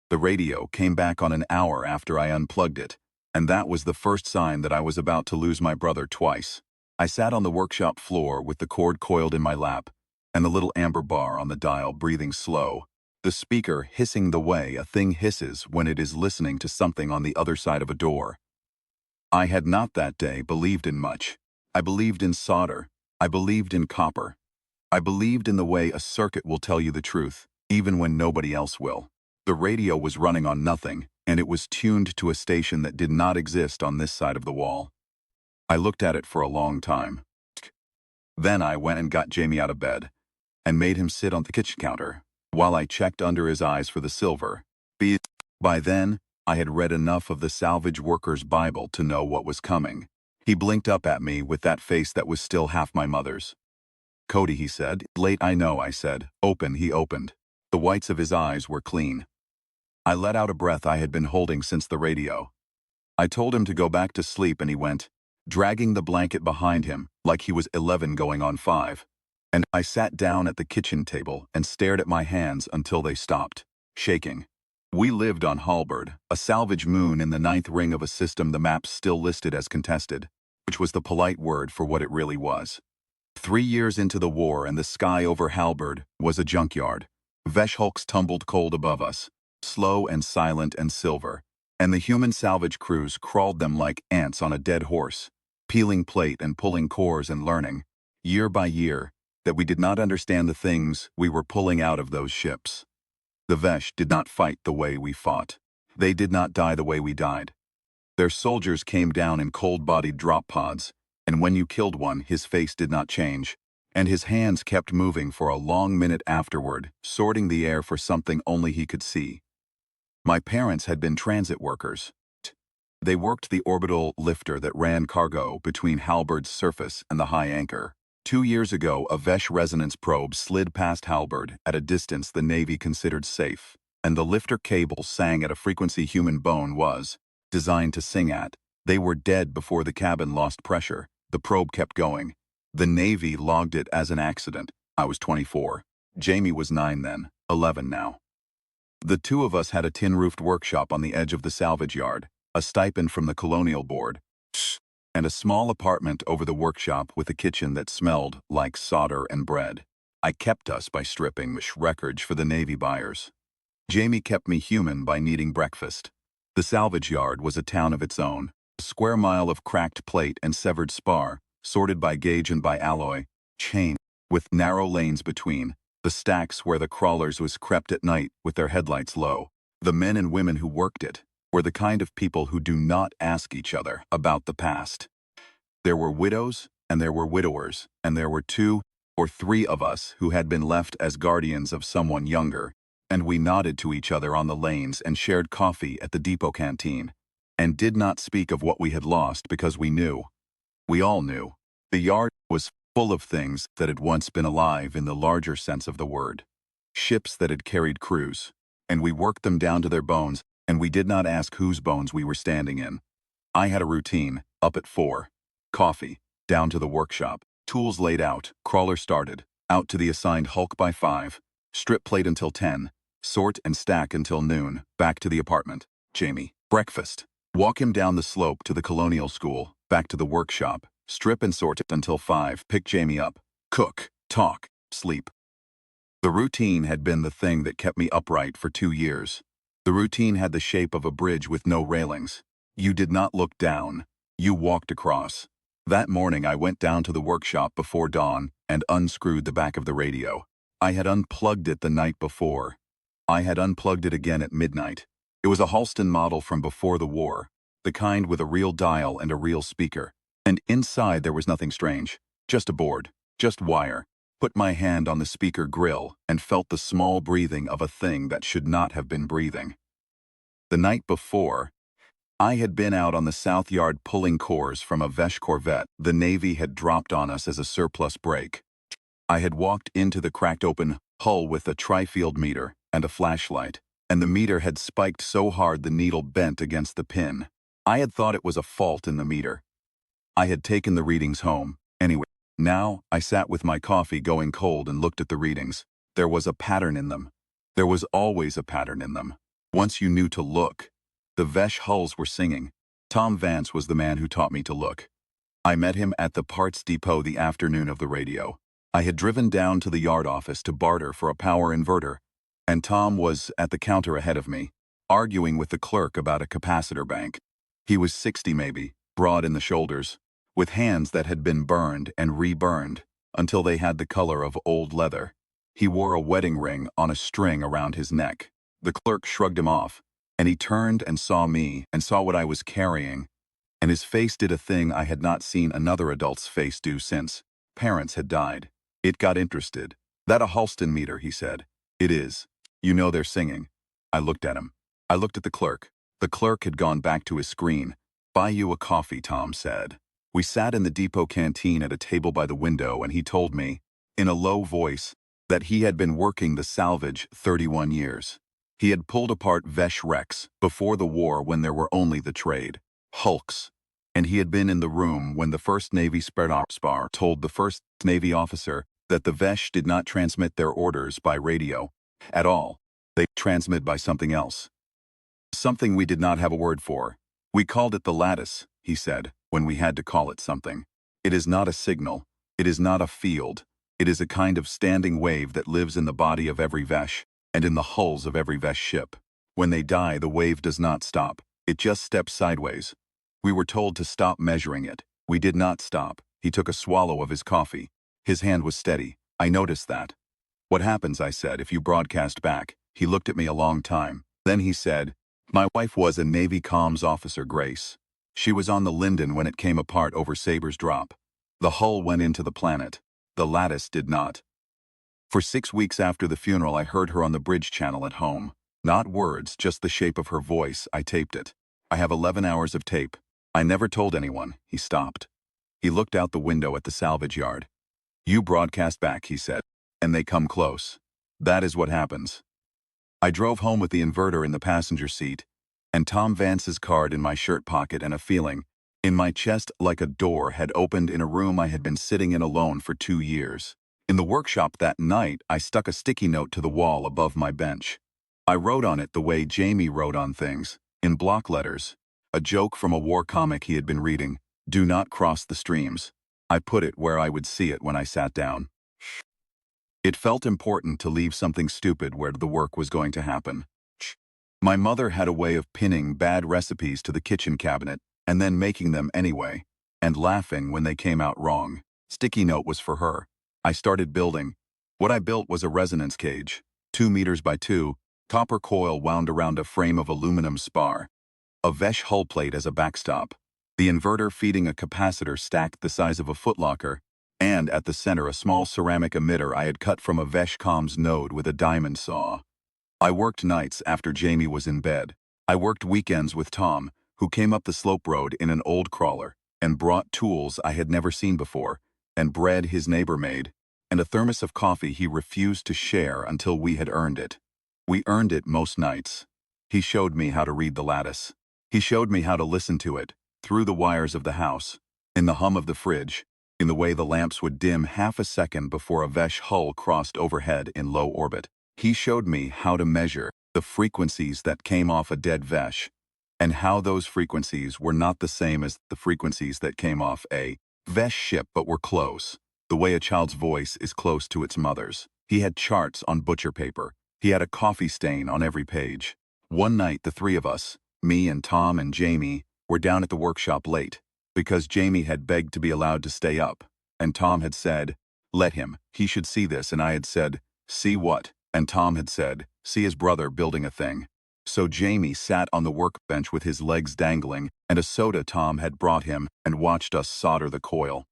The radio came back on an hour after I unplugged it, and that was the first sign that I was about to lose my brother twice. I sat on the workshop floor with the cord coiled in my lap, and the little amber bar on the dial breathing slow, the speaker hissing the way a thing hisses when it is listening to something on the other side of a door. I had not that day believed in much. I believed in solder. I believed in copper. I believed in the way a circuit will tell you the truth, even when nobody else will. The radio was running on nothing, and it was tuned to a station that did not exist on this side of the wall. I looked at it for a long time. Then I went and got Jamie out of bed, and made him sit on the kitchen counter, while I checked under his eyes for the silver. By then, I had read enough of the Salvage Worker's Bible to know what was coming. He blinked up at me with that face that was still half my mother's. "Cody," he said. "Late, I know," I said. "Open," he opened. The whites of his eyes were clean. I let out a breath I had been holding since the radio. I told him to go back to sleep and he went, dragging the blanket behind him like he was 11 going on 5. And I sat down at the kitchen table and stared at my hands until they stopped, shaking. We lived on Halberd, a salvage moon in the 9th ring of a system the maps still listed as contested, which was the polite word for what it really was. 3 years into the war and the sky over Halberd was a junkyard. Veshulks tumbled cold above us, slow and silent and silver, and the human salvage crews crawled them like ants on a dead horse, peeling plate and pulling cores and learning, year by year, that we did not understand the things we were pulling out of those ships. The Vesh did not fight the way we fought. They did not die the way we died. Their soldiers came down in cold-bodied drop pods, and when you killed one, his face did not change, and his hands kept moving for a long minute afterward, sorting the air for something only he could see. My parents had been transit workers. They worked the orbital lifter that ran cargo between Halberd's surface and the high anchor. 2 years ago, a Vesh resonance probe slid past Halberd at a distance the Navy considered safe, and the lifter cable sang at a frequency human bone was designed to sing at. They were dead before the cabin lost pressure. The probe kept going. The Navy logged it as an accident. I was 24. Jamie was 9 then, 11 now. The two of us had a tin-roofed workshop on the edge of the salvage yard, a stipend from the Colonial Board, and a small apartment over the workshop with a kitchen that smelled like solder and bread. I kept us by stripping wreckage for the Navy buyers. Jamie kept me human by needing breakfast. The salvage yard was a town of its own, a square mile of cracked plate and severed spar, sorted by gauge and by alloy, chain, with narrow lanes between, the stacks where the crawlers was crept at night with their headlights low. The men and women who worked it were the kind of people who do not ask each other about the past. There were widows, and there were widowers, and there were 2 or 3 of us who had been left as guardians of someone younger, and we nodded to each other on the lanes and shared coffee at the depot canteen, and did not speak of what we had lost because we knew. We all knew. The yard was full of things that had once been alive in the larger sense of the word. Ships that had carried crews, and we worked them down to their bones, and we did not ask whose bones we were standing in. I had a routine, up at 4. Coffee, down to the workshop, tools laid out, crawler started, out to the assigned hulk by 5, strip plate until 10, sort and stack until noon, back to the apartment. Jamie, breakfast. Walk him down the slope to the Colonial School, back to the workshop, strip and sort it until 5, pick Jamie up, cook, talk, sleep. The routine had been the thing that kept me upright for 2 years. The routine had the shape of a bridge with no railings. You did not look down. You walked across. That morning I went down to the workshop before dawn and unscrewed the back of the radio. I had unplugged it the night before. I had unplugged it again at midnight. It was a Halston model from before the war, the kind with a real dial and a real speaker. And inside there was nothing strange, just a board, just wire. Put my hand on the speaker grill and felt the small breathing of a thing that should not have been breathing. The night before, I had been out on the South Yard pulling cores from a Vesh corvette the Navy had dropped on us as a surplus break. I had walked into the cracked open hull with a tri-field meter and a flashlight, and the meter had spiked so hard the needle bent against the pin. I had thought it was a fault in the meter. I had taken the readings home, anyway. Now, I sat with my coffee going cold and looked at the readings. There was a pattern in them. There was always a pattern in them. Once you knew to look. The Vesh hulls were singing. Tom Vance was the man who taught me to look. I met him at the parts depot the afternoon of the radio. I had driven down to the yard office to barter for a power inverter, and Tom was at the counter ahead of me, arguing with the clerk about a capacitor bank. He was 60 maybe, broad in the shoulders, with hands that had been burned and reburned until they had the color of old leather. He wore a wedding ring on a string around his neck. The clerk shrugged him off, and he turned and saw me and saw what I was carrying, and his face did a thing I had not seen another adult's face do since parents had died. It got interested. "That a Halston meter," he said. "It is. You know they're singing." I looked at him. I looked at the clerk. The clerk had gone back to his screen. "Buy you a coffee," Tom said. We sat in the depot canteen at a table by the window, and he told me, in a low voice, that he had been working the salvage 31 years. He had pulled apart Vesh wrecks before the war when there were only the trade hulks, and he had been in the room when the first Navy spar told the first Navy officer that the Vesh did not transmit their orders by radio at all. They transmit by something else. Something we did not have a word for. "We called it the lattice," he said, when we had to call it something. "It is not a signal. It is not a field. It is a kind of standing wave that lives in the body of every Vesh and in the hulls of every Vesh ship. When they die, the wave does not stop. It just steps sideways. We were told to stop measuring it. We did not stop." He took a swallow of his coffee. His hand was steady. I noticed that. "What happens," I said, "if you broadcast back?" He looked at me a long time. Then he said, "My wife was a Navy comms officer, Grace. She was on the Linden when it came apart over Saber's drop. The hull went into the planet. The lattice did not. For 6 weeks after the funeral, I heard her on the bridge channel at home. Not words, just the shape of her voice. I taped it. I have 11 hours of tape. I never told anyone." He stopped. He looked out the window at the salvage yard. "You broadcast back," he said, "and they come close. That is what happens." I drove home with the inverter in the passenger seat, and Tom Vance's card in my shirt pocket, and a feeling in my chest like a door had opened in a room I had been sitting in alone for 2 years. In the workshop that night, I stuck a sticky note to the wall above my bench. I wrote on it the way Jamie wrote on things, in block letters. A joke from a war comic he had been reading: "Do not cross the streams." I put it where I would see it when I sat down. It felt important to leave something stupid where the work was going to happen. My mother had a way of pinning bad recipes to the kitchen cabinet and then making them anyway, and laughing when they came out wrong. Sticky note was for her. I started building. What I built was a resonance cage, 2 meters by 2, copper coil wound around a frame of aluminum spar. A Vesh hull plate as a backstop. The inverter feeding a capacitor stacked the size of a footlocker, and at the center a small ceramic emitter I had cut from a Vesh comms node with a diamond saw. I worked nights after Jamie was in bed. I worked weekends with Tom, who came up the slope road in an old crawler, and brought tools I had never seen before, and bread his neighbor made, and a thermos of coffee he refused to share until we had earned it. We earned it most nights. He showed me how to read the lattice. He showed me how to listen to it, through the wires of the house, in the hum of the fridge, in the way the lamps would dim half a second before a Vesh hull crossed overhead in low orbit. He showed me how to measure the frequencies that came off a dead Vesh, and how those frequencies were not the same as the frequencies that came off a Vesh ship but were close, the way a child's voice is close to its mother's. He had charts on butcher paper. He had a coffee stain on every page. One night the 3 of us, me and Tom and Jamie, were down at the workshop late, because Jamie had begged to be allowed to stay up, and Tom had said, "Let him, he should see this," and I had said, "See what?" And Tom had said, "See his brother building a thing." So Jamie sat on the workbench with his legs dangling and a soda Tom had brought him and watched us solder the coil.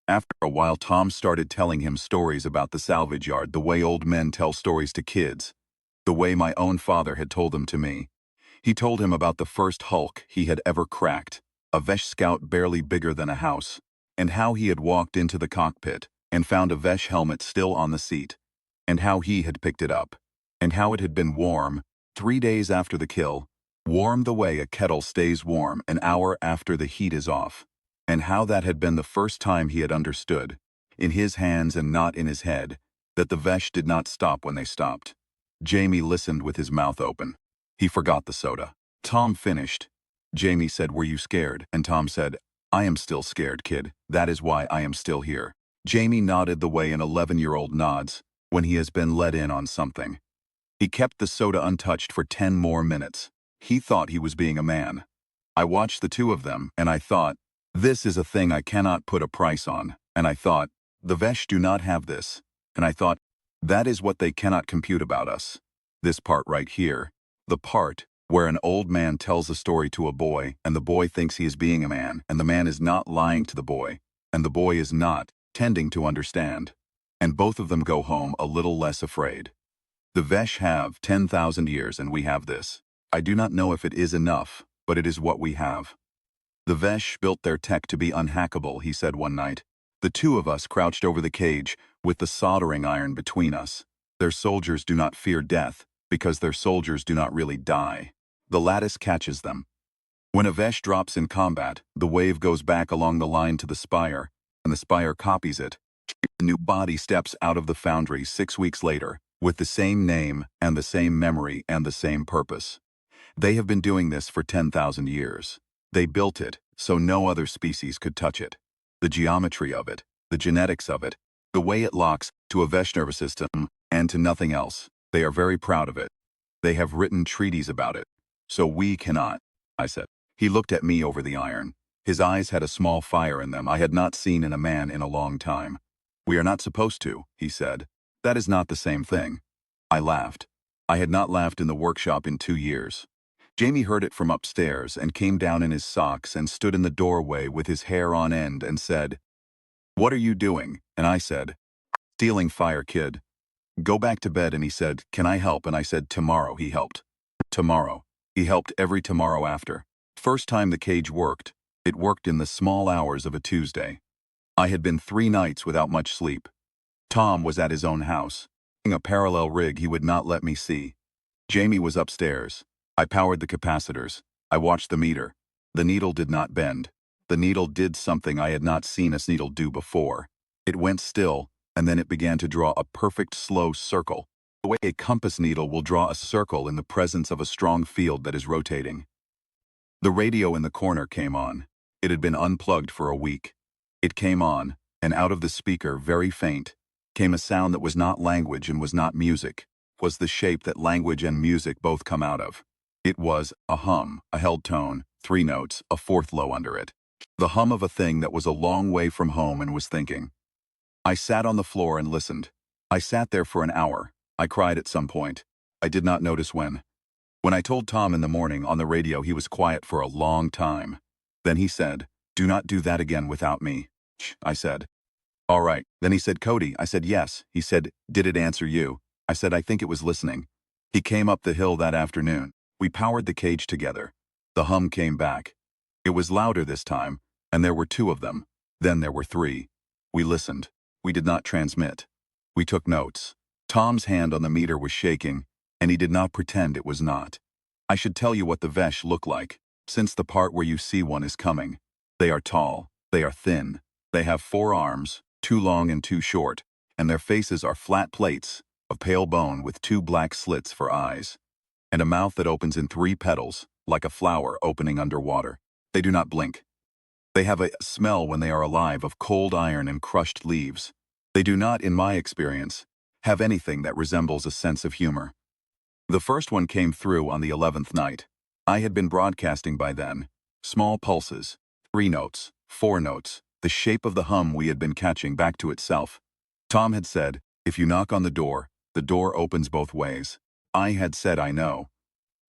After a while Tom started telling him stories about the salvage yard, the way old men tell stories to kids, the way my own father had told them to me. He told him about the first hulk he had ever cracked, a Vesh scout barely bigger than a house, and how he had walked into the cockpit and found a Vesh helmet still on the seat, and how he had picked it up, and how it had been warm 3 days after the kill, warm the way a kettle stays warm an hour after the heat is off, and how that had been the first time he had understood, in his hands and not in his head, that the Vesh did not stop when they stopped. Jamie listened with his mouth open. He forgot the soda. Tom finished. Jamie said, "Were you scared?" And Tom said, "I am still scared, kid. That is why I am still here." Jamie nodded the way an 11-year-old nods when he has been let in on something. He kept the soda untouched for 10 more minutes. He thought he was being a man. I watched the two of them, and I thought, this is a thing I cannot put a price on. And I thought, the Vesh do not have this. And I thought, that is what they cannot compute about us. This part right here. The part where an old man tells a story to a boy, and the boy thinks he is being a man, and the man is not lying to the boy, and the boy is not tending to understand. And both of them go home a little less afraid. The Vesh have 10,000 years and we have this. I do not know if it is enough, but it is what we have. The Vesh built their tech to be unhackable, he said one night. The two of us crouched over the cage with the soldering iron between us. Their soldiers do not fear death because their soldiers do not really die. The lattice catches them. When a Vesh drops in combat, the wave goes back along the line to the spire, and the spire copies it. A new body steps out of the foundry 6 weeks later, with the same name and the same memory and the same purpose. They have been doing this for 10,000 years. They built it so no other species could touch it. The geometry of it, the genetics of it, the way it locks to a Vesh nervous system and to nothing else. They are very proud of it. They have written treaties about it. So we cannot, I said. He looked at me over the iron. His eyes had a small fire in them I had not seen in a man in a long time. We are not supposed to, he said. That is not the same thing. I laughed. I had not laughed in the workshop in 2 years. Jamie heard it from upstairs and came down in his socks and stood in the doorway with his hair on end and said, "What are you doing?" And I said, "Stealing fire, kid. Go back to bed." And he said, "Can I help?" And I said, "Tomorrow." He helped. Tomorrow. He helped every tomorrow after. First time the cage worked, it worked in the small hours of a Tuesday. I had been 3 nights without much sleep. Tom was at his own house. In a parallel rig he would not let me see. Jamie was upstairs. I powered the capacitors. I watched the meter. The needle did not bend. The needle did something I had not seen a needle do before. It went still, and then it began to draw a perfect slow circle, the way a compass needle will draw a circle in the presence of a strong field that is rotating. The radio in the corner came on. It had been unplugged for a week. It came on, and out of the speaker, very faint, came a sound that was not language and was not music, was the shape that language and music both come out of. It was a hum, a held tone, 3 notes, a 4th low under it. The hum of a thing that was a long way from home and was thinking. I sat on the floor and listened. I sat there for an hour. I cried at some point. I did not notice when. When I told Tom in the morning on the radio, he was quiet for a long time. Then he said, "Do not do that again without me." I said, "All right." Then he said, "Cody." I said, "Yes." He said, "Did it answer you?" I said, "I think it was listening." He came up the hill that afternoon. We powered the cage together. The hum came back. It was louder this time, and there were 2 of them. Then there were 3. We listened. We did not transmit. We took notes. Tom's hand on the meter was shaking, and he did not pretend it was not. I should tell you what the Vesh look like, since the part where you see one is coming. They are tall. They are thin. They have 4 arms, 2 long and 2 short, and their faces are flat plates of pale bone with 2 black slits for eyes, and a mouth that opens in 3 petals, like a flower opening underwater. They do not blink. They have a smell when they are alive of cold iron and crushed leaves. They do not, in my experience, have anything that resembles a sense of humor. The first one came through on the 11th night. I had been broadcasting by then. Small pulses, 3 notes, 4 notes, the shape of the hum we had been catching back to itself. Tom had said, "If you knock on the door opens both ways." I had said, "I know."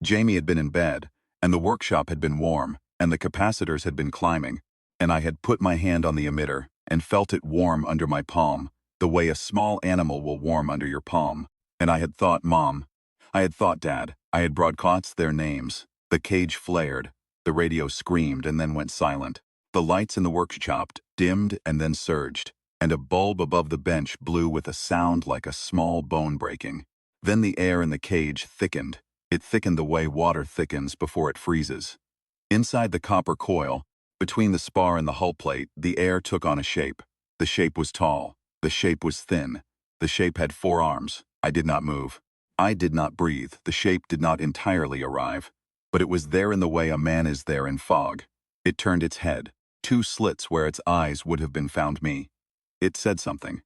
Jamie had been in bed, and the workshop had been warm, and the capacitors had been climbing, and I had put my hand on the emitter and felt it warm under my palm, the way a small animal will warm under your palm. And I had thought, Mom. I had thought, Dad. I had broadcast their names. The cage flared. The radio screamed and then went silent. The lights in the workshop dimmed and then surged, and a bulb above the bench blew with a sound like a small bone breaking. Then the air in the cage thickened. It thickened the way water thickens before it freezes. Inside the copper coil, between the spar and the hull plate, the air took on a shape. The shape was tall. The shape was thin. The shape had 4 arms. I did not move. I did not breathe, the shape did not entirely arrive. But it was there in the way a man is there in fog. It turned its head, 2 slits where its eyes would have been found me. It said something.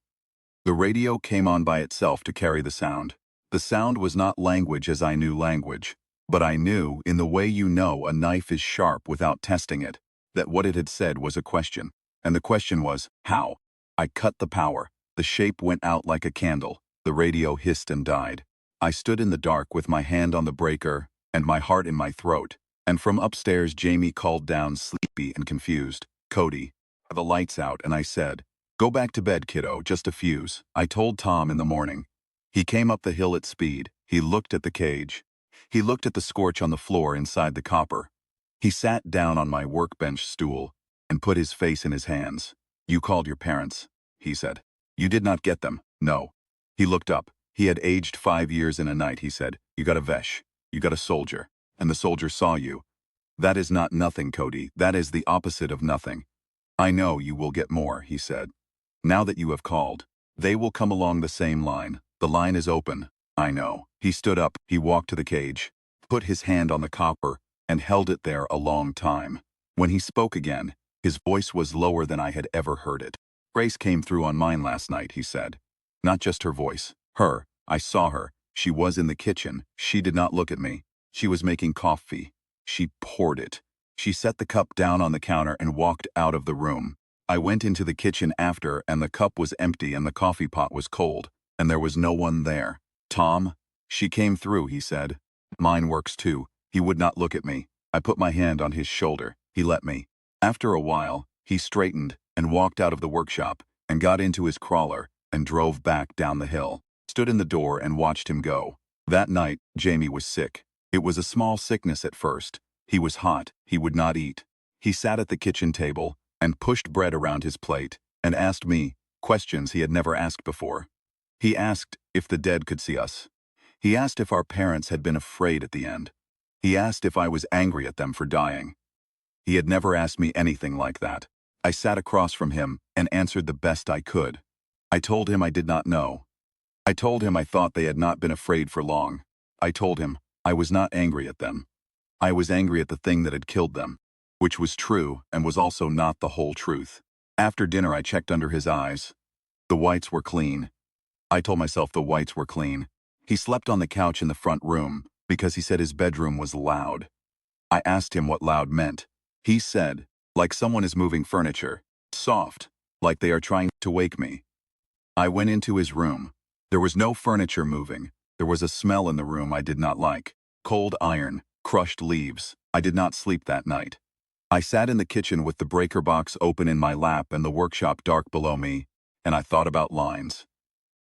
The radio came on by itself to carry the sound. The sound was not language as I knew language, but I knew, in the way you know a knife is sharp without testing it, that what it had said was a question. And the question was, how? I cut the power. The shape went out like a candle. The radio hissed and died. I stood in the dark with my hand on the breaker and my heart in my throat. And from upstairs Jamie called down, sleepy and confused, "Cody, are the lights out?" And I said, "Go back to bed, kiddo, just a fuse." I told Tom in the morning. He came up the hill at speed. He looked at the cage. He looked at the scorch on the floor inside the copper. He sat down on my workbench stool and put his face in his hands. "You called your parents," he said. "You did not get them." "No." He looked up. He had aged 5 years in a night. He said, "You got a Vesh. You got a soldier. And the soldier saw you. That is not nothing, Cody. That is the opposite of nothing. I know you will get more," he said. "Now that you have called, they will come along the same line. The line is open. I know." He stood up. He walked to the cage, put his hand on the copper, and held it there a long time. When he spoke again, his voice was lower than I had ever heard it. "Grace came through on mine last night," he said. "Not just her voice. Her. I saw her. She was in the kitchen. She did not look at me. She was making coffee. She poured it. She set the cup down on the counter and walked out of the room. I went into the kitchen after, and the cup was empty and the coffee pot was cold, and there was no one there. "Tom, she came through," he said. "Mine works too." He would not look at me. I put my hand on his shoulder. He let me. After a while, he straightened and walked out of the workshop and got into his crawler and drove back down the hill. Stood in the door and watched him go. That night, Jamie was sick. It was a small sickness at first. He was hot. He would not eat. He sat at the kitchen table and pushed bread around his plate and asked me questions he had never asked before. He asked if the dead could see us. He asked if our parents had been afraid at the end. He asked if I was angry at them for dying. He had never asked me anything like that. I sat across from him and answered the best I could. I told him I did not know. I told him I thought they had not been afraid for long. I told him I was not angry at them. I was angry at the thing that had killed them, which was true and was also not the whole truth. After dinner I checked under his eyes. The whites were clean. I told myself the whites were clean. He slept on the couch in the front room because he said his bedroom was loud. I asked him what loud meant. He said, like someone is moving furniture. Soft, like they are trying to wake me. I went into his room. There was no furniture moving. There was a smell in the room I did not like. Cold iron, crushed leaves. I did not sleep that night. I sat in the kitchen with the breaker box open in my lap and the workshop dark below me, and I thought about lines.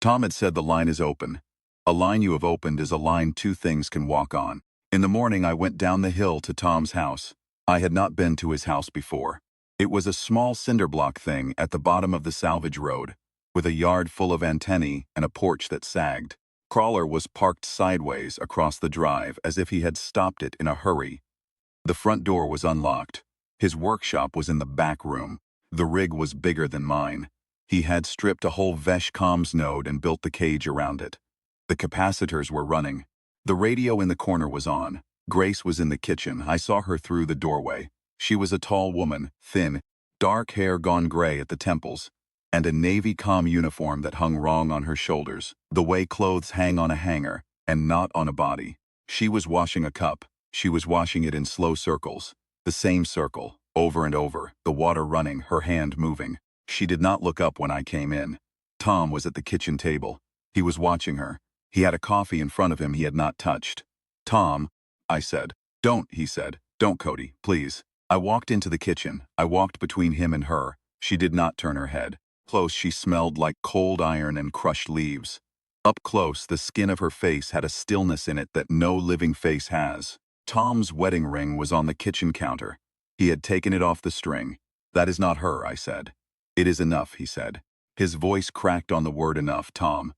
Tom had said the line is open. A line you have opened is a line 2 things can walk on. In the morning I went down the hill to Tom's house. I had not been to his house before. It was a small cinder block thing at the bottom of the salvage road, with a yard full of antennae and a porch that sagged. Crawler was parked sideways across the drive as if he had stopped it in a hurry. The front door was unlocked. His workshop was in the back room. The rig was bigger than mine. He had stripped a whole Vesh comms node and built the cage around it. The capacitors were running. The radio in the corner was on. Grace was in the kitchen. I saw her through the doorway. She was a tall woman, thin, dark hair gone gray at the temples, and a navy comm uniform that hung wrong on her shoulders, the way clothes hang on a hanger, and not on a body. She was washing a cup. She was washing it in slow circles. The same circle, over and over, the water running, her hand moving. She did not look up when I came in. Tom was at the kitchen table. He was watching her. He had a coffee in front of him he had not touched. "Tom," I said. "Don't," he said. "Don't, Cody, please." I walked into the kitchen. I walked between him and her. She did not turn her head. Close, she smelled like cold iron and crushed leaves. Up close, the skin of her face had a stillness in it that no living face has. Tom's wedding ring was on the kitchen counter. He had taken it off the string. "That is not her," I said. "It is enough," he said. His voice cracked on the word enough. "Tom,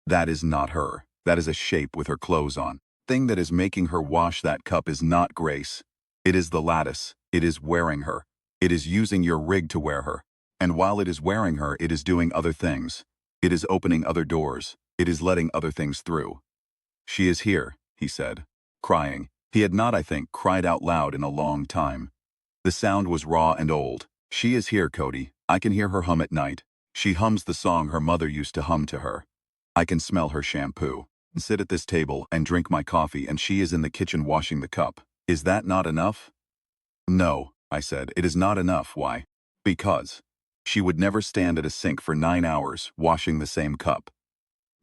that is not her. That is a shape with her clothes on. Thing that is making her wash that cup is not Grace. It is the lattice. It is wearing her. It is using your rig to wear her. And while it is wearing her, it is doing other things. It is opening other doors. It is letting other things through." She is here, he said, crying. He had not, I think, cried out loud in a long time. The sound was raw and old. She is here, Cody. I can hear her hum at night. She hums the song her mother used to hum to her. I can smell her shampoo. Sit at this table and drink my coffee, and she is in the kitchen washing the cup. Is that not enough? No, I said, it is not enough. Why? Because she would never stand at a sink for 9 hours washing the same cup.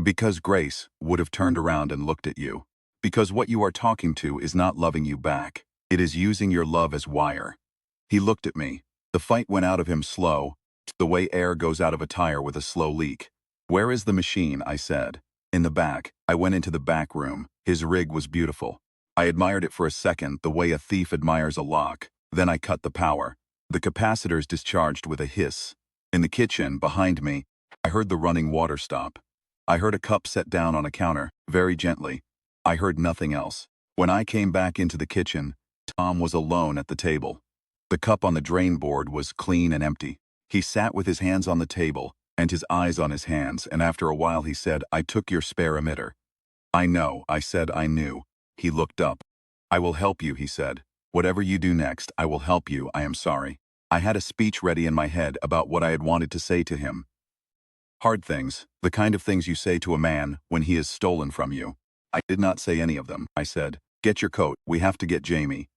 Because Grace would have turned around and looked at you. Because what you are talking to is not loving you back. It is using your love as wire. He looked at me. The fight went out of him slow, the way air goes out of a tire with a slow leak. Where is the machine? I said. In the back. I went into the back room. His rig was beautiful. I admired it for a second, the way a thief admires a lock. Then I cut the power. The capacitors discharged with a hiss. In the kitchen, behind me, I heard the running water stop. I heard a cup set down on a counter, very gently. I heard nothing else. When I came back into the kitchen, Tom was alone at the table. The cup on the drain board was clean and empty. He sat with his hands on the table and his eyes on his hands, and after a while he said, I took your spare emitter. I know, I said I knew. He looked up. I will help you, he said. Whatever you do next, I will help you, I am sorry. I had a speech ready in my head about what I had wanted to say to him. Hard things, the kind of things you say to a man when he is stolen from you. I did not say any of them. I said, get your coat, we have to get Jamie.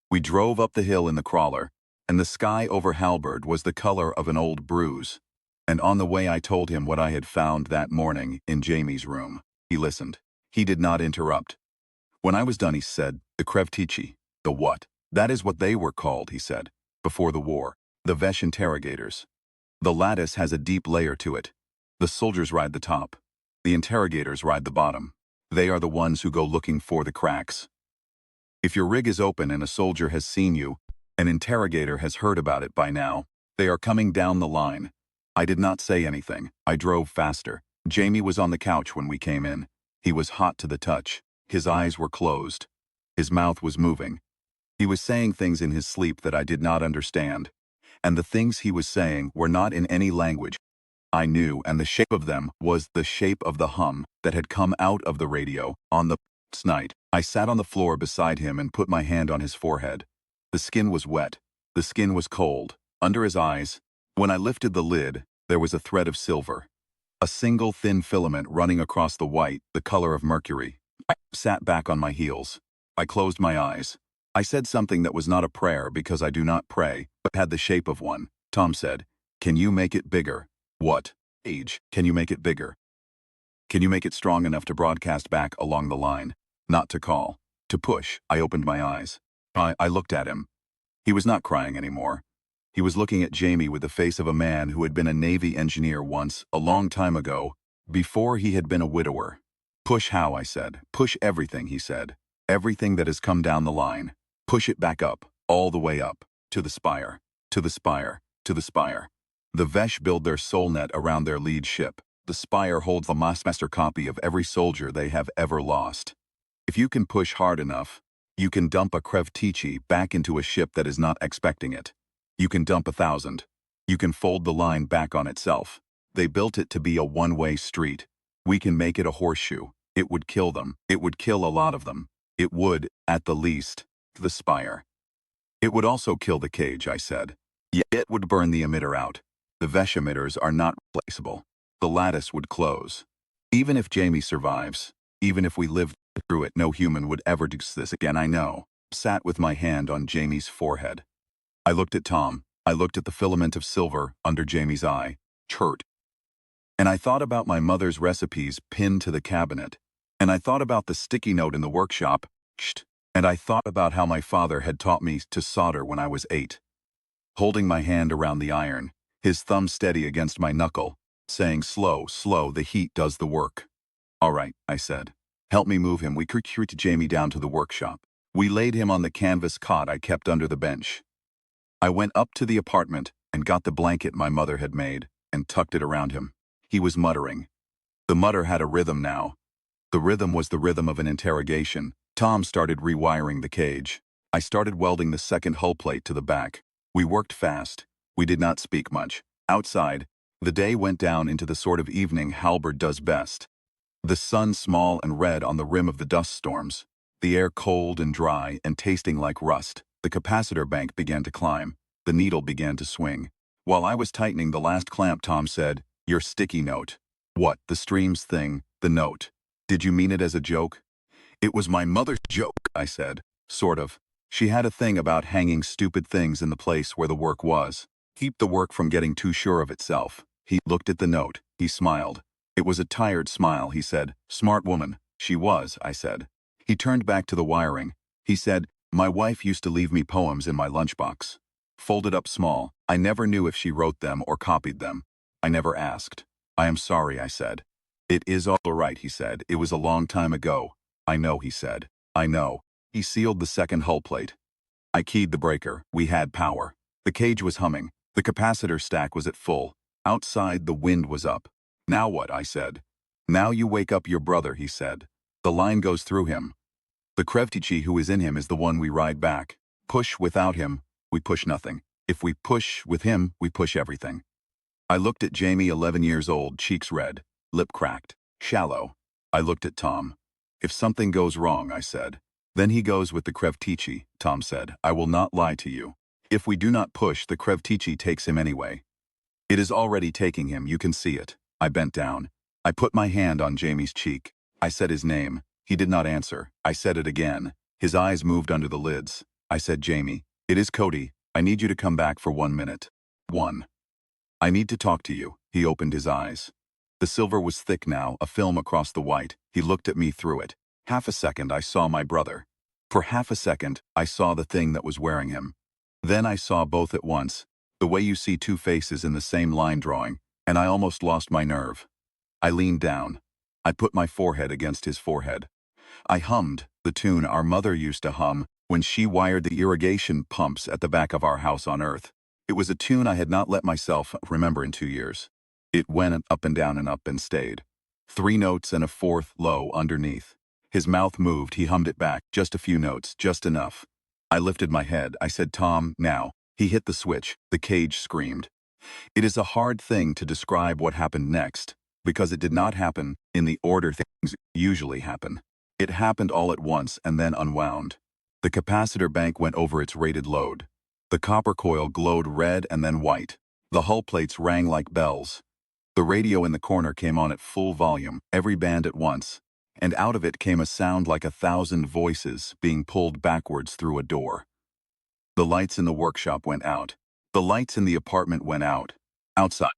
We drove up the hill in the crawler, and the sky over Halberd was the color of an old bruise. And on the way I told him what I had found that morning in Jamie's room. He listened. He did not interrupt. When I was done, he said, the Krevtichi. The what? That is what they were called, he said, before the war. The Vesh interrogators. The lattice has a deep layer to it. The soldiers ride the top. The interrogators ride the bottom. They are the ones who go looking for the cracks. If your rig is open and a soldier has seen you, an interrogator has heard about it by now. They are coming down the line. I did not say anything. I drove faster. Jamie was on the couch when we came in. He was hot to the touch. His eyes were closed. His mouth was moving. He was saying things in his sleep that I did not understand. And the things he was saying were not in any language I knew, and the shape of them was the shape of the hum that had come out of the radio on the night. I sat on the floor beside him and put my hand on his forehead. The skin was wet. The skin was cold. Under his eyes, when I lifted the lid, there was a thread of silver. A single thin filament running across the white, the color of mercury. I sat back on my heels. I closed my eyes. I said something that was not a prayer because I do not pray, but had the shape of one. Tom said, can you make it bigger? What? Age, can you make it bigger? Can you make it strong enough to broadcast back along the line? Not to call. To push. I opened my eyes. I looked at him. He was not crying anymore. He was looking at Jamie with the face of a man who had been a Navy engineer once, a long time ago, before he had been a widower. Push how? I said. Push everything, he said. Everything that has come down the line. Push it back up, all the way up, to the spire, to the spire, to the spire. The Vesh build their solnet around their lead ship. The spire holds the master copy of every soldier they have ever lost. If you can push hard enough, you can dump a Krevtichi back into a ship that is not expecting it. You can dump 1,000. You can fold the line back on itself. They built it to be a one-way street. We can make it a horseshoe. It would kill them. It would kill a lot of them. It would, at the least, the spire. It would also kill the cage, I said. Yet it would burn the emitter out. The Vesh emitters are not replaceable. The lattice would close. Even if Jamie survives, even if we live through it, no human would ever do this again, I know. Sat with my hand on Jamie's forehead. I looked at Tom. I looked at the filament of silver under Jamie's eye. Chert. And I thought about my mother's recipes pinned to the cabinet. And I thought about the sticky note in the workshop. And I thought about how my father had taught me to solder when I was 8. Holding my hand around the iron, his thumb steady against my knuckle, saying, slow, slow, the heat does the work. All right, I said. Help me move him. We carried Jamie down to the workshop. We laid him on the canvas cot I kept under the bench. I went up to the apartment and got the blanket my mother had made and tucked it around him. He was muttering. The mutter had a rhythm now. The rhythm was the rhythm of an interrogation. Tom started rewiring the cage. I started welding the second hull plate to the back. We worked fast. We did not speak much. Outside, the day went down into the sort of evening Halberd does best. The sun small and red on the rim of the dust storms. The air cold and dry and tasting like rust. The capacitor bank began to climb. The needle began to swing. While I was tightening the last clamp, Tom said, "Your sticky note." "What, the streams thing, the note? Did you mean it as a joke?" "It was my mother's joke," I said. "Sort of. She had a thing about hanging stupid things in the place where the work was. Keep the work from getting too sure of itself." He looked at the note. He smiled. It was a tired smile. He said, "Smart woman." "She was," I said. He turned back to the wiring. He said, "My wife used to leave me poems in my lunchbox. Folded up small. I never knew if she wrote them or copied them. I never asked." "I am sorry," I said. "It is all right," he said. "It was a long time ago." "I know," he said. "I know." He sealed the second hull plate. I keyed the breaker. We had power. The cage was humming. The capacitor stack was at full. Outside, the wind was up. "Now what?" I said. "Now you wake up your brother," he said. "The line goes through him. The Krevtichi who is in him is the one we ride back. Push without him, we push nothing. If we push with him, we push everything." I looked at Jamie, 11 years old, cheeks red, lip cracked, shallow. I looked at Tom. "If something goes wrong," I said. "Then he goes with the Krevtichi," Tom said. "I will not lie to you. If we do not push, the Krevtichi takes him anyway. It is already taking him, you can see it." I bent down. I put my hand on Jamie's cheek. I said his name. He did not answer. I said it again. His eyes moved under the lids. I said, "Jamie, it is Cody. I need you to come back for 1 minute." "One." "I need to talk to you." He opened his eyes. The silver was thick now, a film across the white. He looked at me through it. Half a second, I saw my brother. For half a second, I saw the thing that was wearing him. Then I saw both at once, the way you see two faces in the same line drawing, and I almost lost my nerve. I leaned down. I put my forehead against his forehead. I hummed the tune our mother used to hum when she wired the irrigation pumps at the back of our house on Earth. It was a tune I had not let myself remember in 2 years. It went up and up and stayed. 3 notes and a fourth low underneath. His mouth moved, he hummed it back, just a few notes, just enough. I lifted my head. I said, "Tom, now." He hit the switch. The cage screamed. It is a hard thing to describe what happened next, because it did not happen in the order things usually happen. It happened all at once and then unwound. The capacitor bank went over its rated load. The copper coil glowed red and then white. The hull plates rang like bells. The radio in the corner came on at full volume, every band at once, and out of it came a sound like 1,000 voices being pulled backwards through a door. The lights in the workshop went out. The lights in the apartment went out. Outside.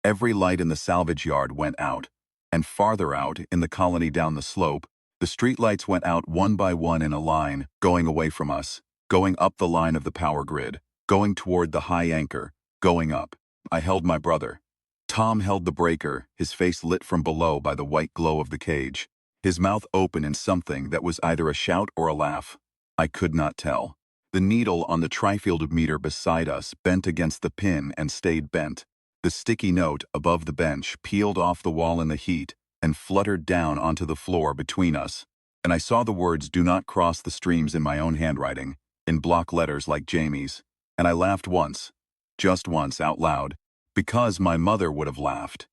Every light in the salvage yard went out. And farther out, in the colony down the slope, the street lights went out one by one in a line, going away from us, going up the line of the power grid, going toward the high anchor, going up. I held my brother. Tom held the breaker, his face lit from below by the white glow of the cage, his mouth open in something that was either a shout or a laugh. I could not tell. The needle on the trifield meter beside us bent against the pin and stayed bent. The sticky note above the bench peeled off the wall in the heat and fluttered down onto the floor between us, and I saw the words "Do not cross the streams" in my own handwriting, in block letters like Jamie's, and I laughed once, just once out loud, because my mother would have laughed.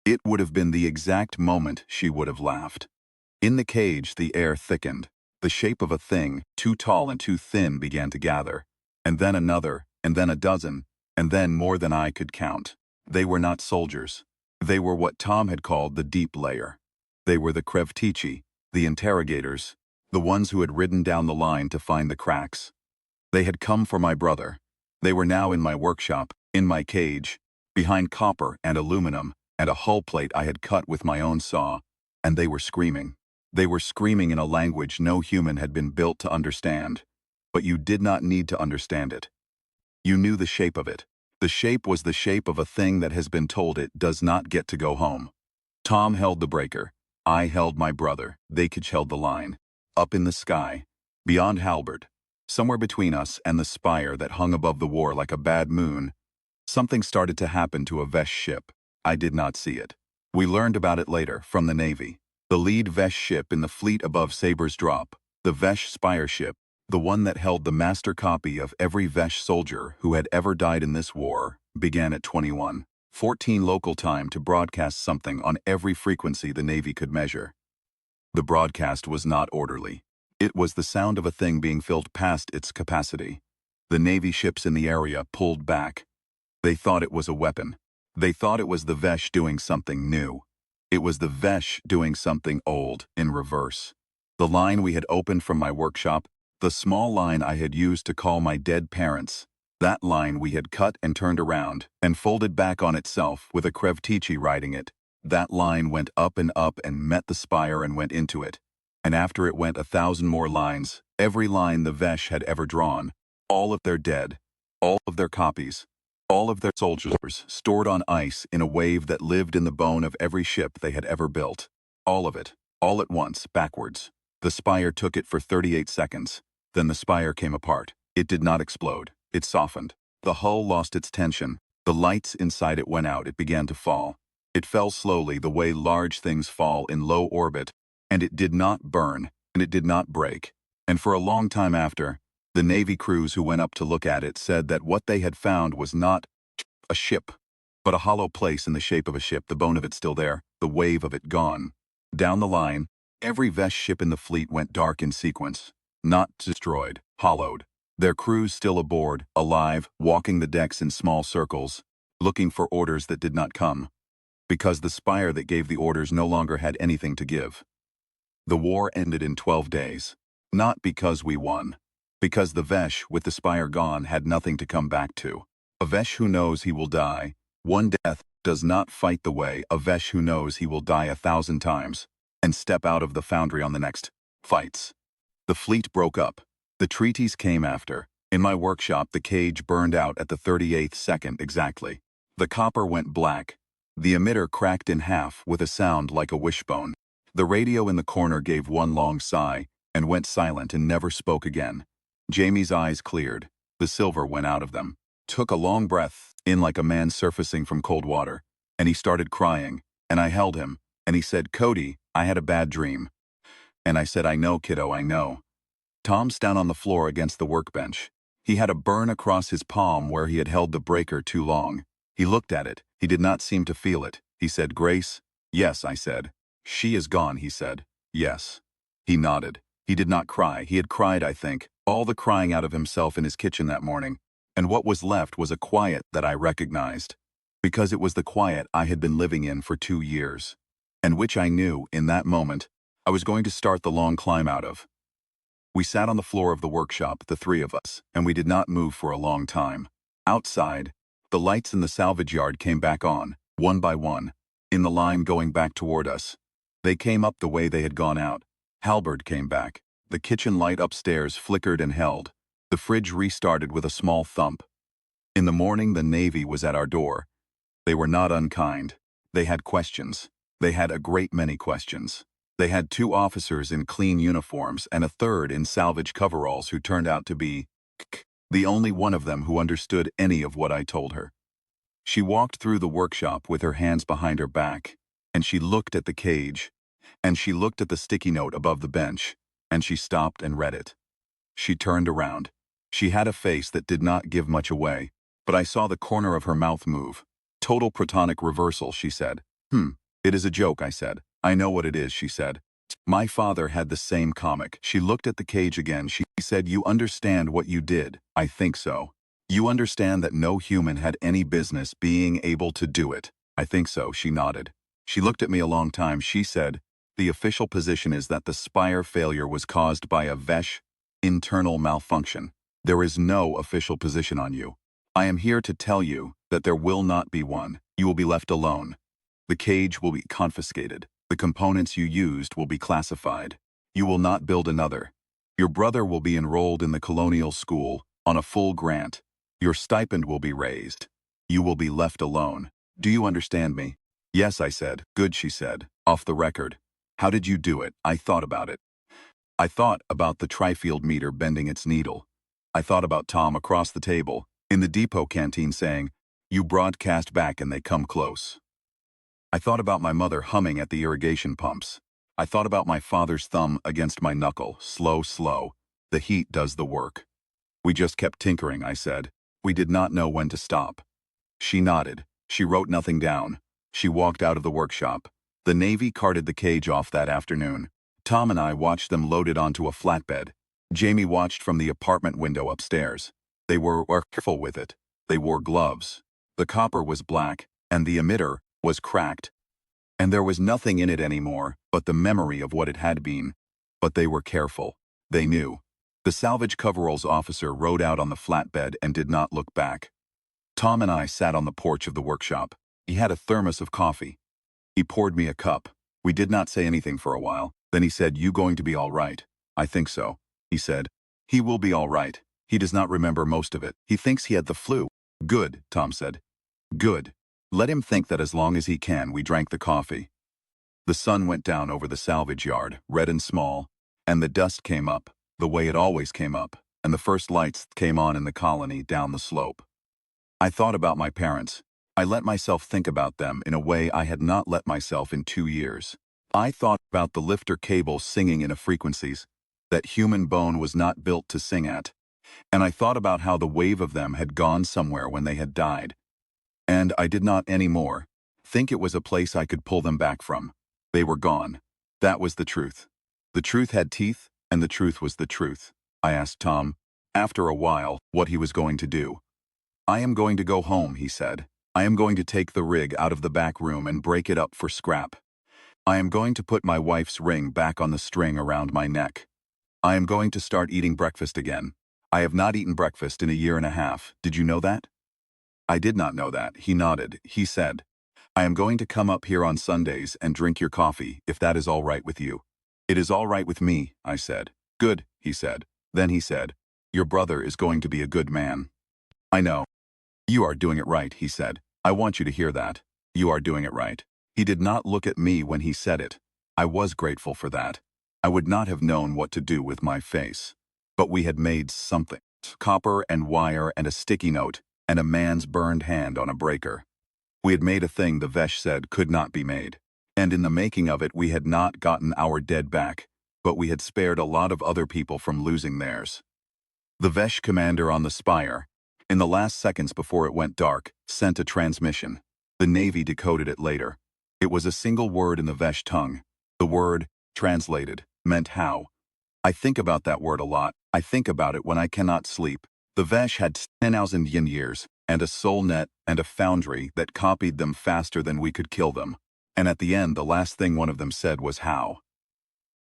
It would have been the exact moment she would have laughed. In the cage, the air thickened. The shape of a thing, too tall and too thin, began to gather, and then another, and then a dozen, and then more than I could count. They were not soldiers. They were what Tom had called the deep layer. They were the Krevtichi, the interrogators, the ones who had ridden down the line to find the cracks. They had come for my brother. They were now in my workshop, in my cage, behind copper and aluminum and a hull plate I had cut with my own saw, and they were screaming. They were screaming in a language no human had been built to understand. But you did not need to understand it. You knew the shape of it. The shape was the shape of a thing that has been told it does not get to go home. Tom held the breaker. I held my brother. Vakich held the line. Up in the sky, beyond Halberd, somewhere between us and the spire that hung above the war like a bad moon, something started to happen to a Vesh ship. I did not see it. We learned about it later, from the Navy. The lead Vesh ship in the fleet above Saber's Drop, the Vesh Spire ship, the one that held the master copy of every Vesh soldier who had ever died in this war, began at 21. 14 local time to broadcast something on every frequency the Navy could measure. The broadcast was not orderly. It was the sound of a thing being filled past its capacity. The Navy ships in the area pulled back. They thought it was a weapon. They thought it was the Vesh doing something new. It was the Vesh doing something old, in reverse. The line we had opened from my workshop, the small line I had used to call my dead parents, that line we had cut and turned around and folded back on itself with a Krevtichi riding it. That line went up and met the spire and went into it. And after it went 1,000 more lines, every line the Vesh had ever drawn, all of their dead, all of their copies, all of their soldiers stored on ice in a wave that lived in the bone of every ship they had ever built. All of it, all at once, backwards. The spire took it for 38 seconds. Then the spire came apart. It did not explode. It softened. The hull lost its tension. The lights inside it went out. It began to fall. It fell slowly the way large things fall in low orbit, and it did not burn, and it did not break. And for a long time after, the Navy crews who went up to look at it said that what they had found was not a ship, but a hollow place in the shape of a ship, the bone of it still there, the wave of it gone. Down the line, every Vesh ship in the fleet went dark in sequence, not destroyed, hollowed. Their crews still aboard, alive, walking the decks in small circles, looking for orders that did not come, because the spire that gave the orders no longer had anything to give. The war ended in 12 days, not because we won, because the Vesh, with the spire gone, had nothing to come back to. A Vesh who knows he will die, one death, does not fight the way a Vesh who knows he will die 1,000 times, and step out of the foundry on the next fights. The fleet broke up. The treaties came after. In my workshop, the cage burned out at the 38th second exactly. The copper went black. The emitter cracked in half with a sound like a wishbone. The radio in the corner gave one long sigh and went silent and never spoke again. Jamie's eyes cleared. The silver went out of them. Took a long breath in like a man surfacing from cold water, and he started crying, and I held him, and he said, "Cody, I had a bad dream." And I said, "I know, kiddo, I know." Tom's down on the floor against the workbench. He had a burn across his palm where he had held the breaker too long. He looked at it. He did not seem to feel it. He said, "Grace?" "Yes," I said. "She is gone," he said. "Yes." He nodded. He did not cry. He had cried, I think, all the crying out of himself in his kitchen that morning. And what was left was a quiet that I recognized, because it was the quiet I had been living in for 2 years, and which I knew, in that moment, I was going to start the long climb out of. We sat on the floor of the workshop, the three of us, and we did not move for a long time. Outside, the lights in the salvage yard came back on, one by one, in the line going back toward us. They came up the way they had gone out. Halberd came back. The kitchen light upstairs flickered and held. The fridge restarted with a small thump. In the morning, the Navy was at our door. They were not unkind. They had questions. They had a great many questions. They had 2 officers in clean uniforms and a third in salvage coveralls who turned out to be the only one of them who understood any of what I told her. She walked through the workshop with her hands behind her back, and she looked at the cage, and she looked at the sticky note above the bench, and she stopped and read it. She turned around. She had a face that did not give much away, but I saw the corner of her mouth move. "Total protonic reversal," she said. It is a joke," I said. "I know what it is," she said. "My father had the same comic." She looked at the cage again. She said, "You understand what you did?" "I think so." "You understand that no human had any business being able to do it?" "I think so," she nodded. She looked at me a long time. She said, "The official position is that the spire failure was caused by a Vesh internal malfunction. There is no official position on you. I am here to tell you that there will not be one. You will be left alone. The cage will be confiscated. The components you used will be classified. You will not build another. Your brother will be enrolled in the colonial school on a full grant. Your stipend will be raised. You will be left alone. Do you understand me?" "Yes," I said. "Good," she said. "Off the record. How did you do it?" "I thought about it. I thought about the trifield meter bending its needle. I thought about Tom across the table, in the depot canteen saying, 'You broadcast back and they come close.' I thought about my mother humming at the irrigation pumps. I thought about my father's thumb against my knuckle, slow, slow. The heat does the work. We just kept tinkering," I said. "We did not know when to stop." She nodded. She wrote nothing down. She walked out of the workshop. The Navy carted the cage off that afternoon. Tom and I watched them load it onto a flatbed. Jamie watched from the apartment window upstairs. They were careful with it. They wore gloves. The copper was black, and the emitter was cracked. And there was nothing in it anymore but the memory of what it had been. But they were careful. They knew. The salvage coveralls officer rode out on the flatbed and did not look back. Tom and I sat on the porch of the workshop. He had a thermos of coffee. He poured me a cup. We did not say anything for a while. Then he said, "You going to be all right?" "I think so," he said. "He will be all right. He does not remember most of it. He thinks he had the flu." "Good," Tom said. "Good. Let him think that as long as he can." We drank the coffee. The sun went down over the salvage yard, red and small, and the dust came up, the way it always came up, and the first lights came on in the colony down the slope. I thought about my parents. I let myself think about them in a way I had not let myself in 2 years. I thought about the lifter cable singing in a frequencies that human bone was not built to sing at, and I thought about how the wave of them had gone somewhere when they had died. And I did not anymore think it was a place I could pull them back from. They were gone. That was the truth. The truth had teeth, and the truth was the truth. I asked Tom, after a while, what he was going to do. "I am going to go home," he said. "I am going to take the rig out of the back room and break it up for scrap. I am going to put my wife's ring back on the string around my neck. I am going to start eating breakfast again. I have not eaten breakfast in a year and a half. Did you know that?" I did not know that. He nodded. He said, "I am going to come up here on Sundays and drink your coffee, if that is all right with you." "It is all right with me," I said. "Good," he said. Then he said, "Your brother is going to be a good man." "I know. You are doing it right," he said. "I want you to hear that. You are doing it right." He did not look at me when he said it. I was grateful for that. I would not have known what to do with my face. But we had made something. Copper and wire and a sticky note and a man's burned hand on a breaker. We had made a thing the Vesh said could not be made. And in the making of it we had not gotten our dead back, but we had spared a lot of other people from losing theirs. The Vesh commander on the spire, in the last seconds before it went dark, sent a transmission. The Navy decoded it later. It was a single word in the Vesh tongue. The word, translated, meant how. I think about that word a lot. I think about it when I cannot sleep. The Vesh had 10,000 yin years, and a soul net and a foundry that copied them faster than we could kill them. And at the end, the last thing one of them said was how.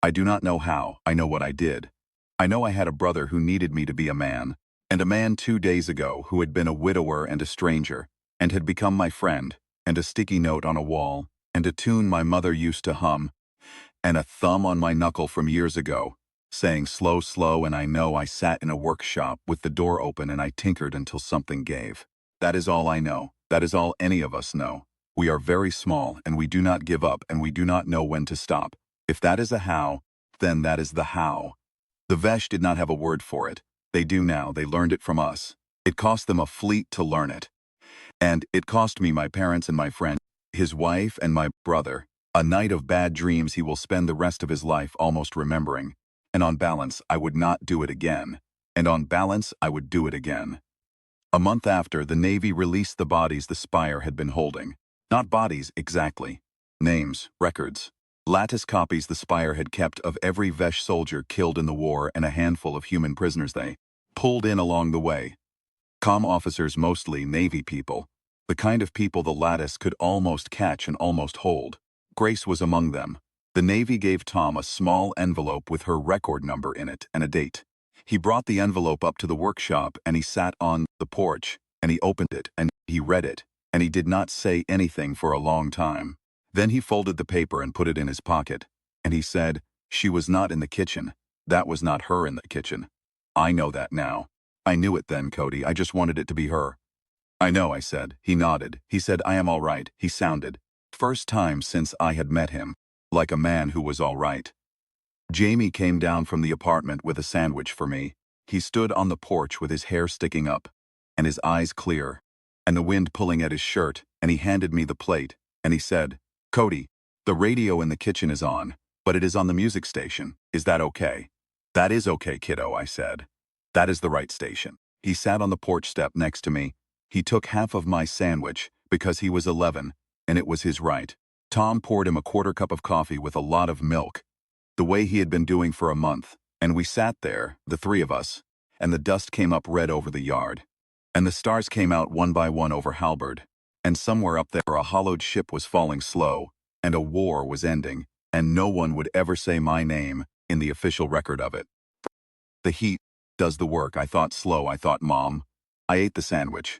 I do not know how. I know what I did. I know I had a brother who needed me to be a man, and a man 2 days ago who had been a widower and a stranger, and had become my friend, and a sticky note on a wall, and a tune my mother used to hum, and a thumb on my knuckle from years ago, saying slow, slow, and I know I sat in a workshop with the door open and I tinkered until something gave. That is all I know. That is all any of us know. We are very small, and we do not give up, and we do not know when to stop. If that is a how, then that is the how. The Vesh did not have a word for it. They do now. They learned it from us. It cost them a fleet to learn it. And it cost me my parents and my friend, his wife and my brother, a night of bad dreams he will spend the rest of his life almost remembering. And on balance, I would not do it again. And on balance, I would do it again. A month after, the Navy released the bodies the Spire had been holding. Not bodies, exactly. Names, records. Lattice copies the Spire had kept of every Vesh soldier killed in the war and a handful of human prisoners they pulled in along the way. Comm officers, mostly Navy people. The kind of people the Lattice could almost catch and almost hold. Grace was among them. The Navy gave Tom a small envelope with her record number in it and a date. He brought the envelope up to the workshop and he sat on the porch and he opened it and he read it and he did not say anything for a long time. Then he folded the paper and put it in his pocket and he said, "She was not in the kitchen. That was not her in the kitchen. I know that now. I knew it then, Cody. I just wanted it to be her." "I know," I said. He nodded. He said, "I am all right." He sounded, first time since I had met him, like a man who was all right. Jamie came down from the apartment with a sandwich for me. He stood on the porch with his hair sticking up, and his eyes clear, and the wind pulling at his shirt, and he handed me the plate, and he said, "Cody, the radio in the kitchen is on, but it is on the music station. Is that okay?" "That is okay, kiddo," I said. "That is the right station." He sat on the porch step next to me. He took half of my sandwich, because he was 11, and it was his right. Tom poured him a quarter cup of coffee with a lot of milk, the way he had been doing for a month, and we sat there, the three of us, and the dust came up red over the yard. And the stars came out one by one over Halberd, and somewhere up there a hollowed ship was falling slow, and a war was ending, and no one would ever say my name in the official record of it. The heat does the work. I thought slow, I thought Mom. I ate the sandwich.